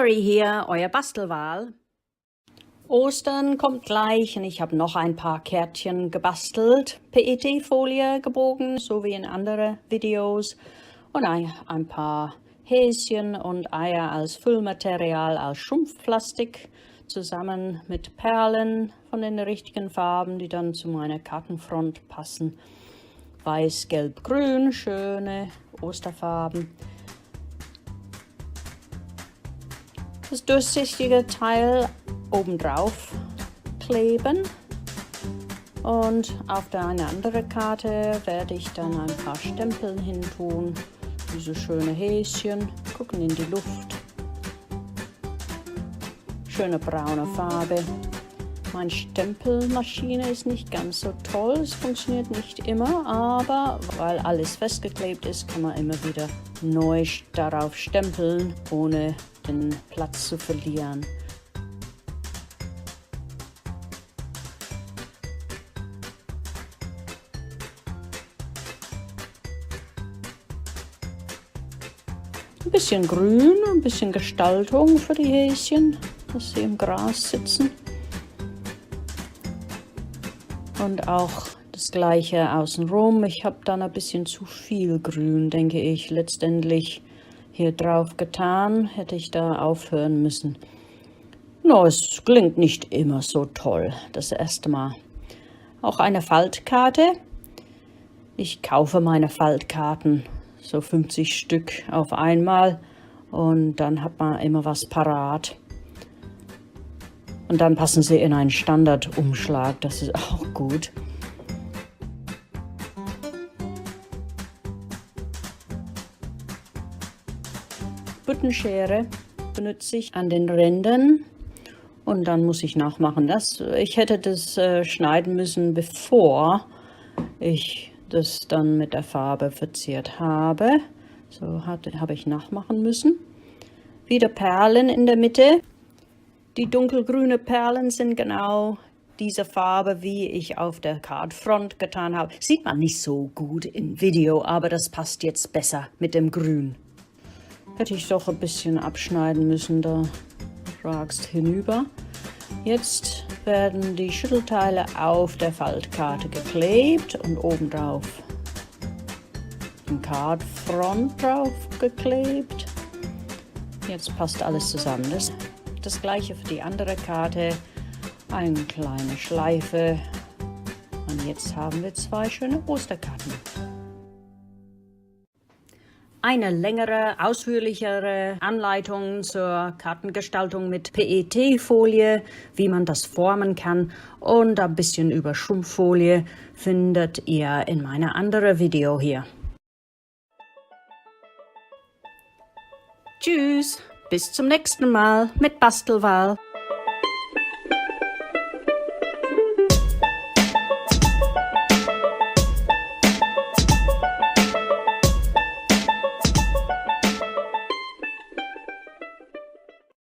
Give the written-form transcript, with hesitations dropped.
Valerie hier, euer Bastelwal. Ostern kommt gleich und ich habe noch ein paar Kärtchen gebastelt, PET-Folie gebogen, so wie in anderen Videos, und ein paar Häschen und Eier als Füllmaterial, als Schrumpfplastik, zusammen mit Perlen von den richtigen Farben, die dann zu meiner Kartenfront passen. Weiß, Gelb, Grün, schöne Osterfarben. Das durchsichtige Teil obendrauf kleben und auf eine andere Karte werde ich dann ein paar Stempel hin tun. Diese schöne Häschen gucken in die Luft. Schöne braune Farbe. Meine Stempelmaschine ist nicht ganz so toll, es funktioniert nicht immer, aber weil alles festgeklebt ist, kann man immer wieder neu darauf stempeln, ohne den Platz zu verlieren. Ein bisschen Grün, ein bisschen Gestaltung für die Häschen, dass sie im Gras sitzen. Und auch das gleiche außenrum. Ich habe dann ein bisschen zu viel Grün, denke ich, letztendlich hier drauf getan. Hätte ich da aufhören müssen. No, es klingt nicht immer so toll, das erste Mal. Auch eine Faltkarte. Ich kaufe meine Faltkarten, so 50 Stück auf einmal. Und dann hat man immer was parat. Und dann passen sie in einen Standardumschlag, das ist auch gut. Buttonschere benutze ich an den Rändern und dann muss ich nachmachen. Ich hätte das schneiden müssen, bevor ich das dann mit der Farbe verziert habe. So habe ich nachmachen müssen. Wieder Perlen in der Mitte. Die dunkelgrüne Perlen sind genau diese Farbe, wie ich auf der Cardfront getan habe. Sieht man nicht so gut im Video, aber das passt jetzt besser mit dem Grün. Hätte ich doch ein bisschen abschneiden müssen, da ragst hinüber. Jetzt werden die Schüttelteile auf der Faltkarte geklebt und obendrauf den Cardfront drauf geklebt. Jetzt passt alles zusammen. Das gleiche für die andere Karte, eine kleine Schleife und jetzt haben wir zwei schöne Osterkarten. Eine längere, ausführlichere Anleitung zur Kartengestaltung mit PET-Folie, wie man das formen kann und ein bisschen über Schrumpffolie findet ihr in meinem anderen Video hier. Tschüss! Bis zum nächsten Mal mit Bastelwal.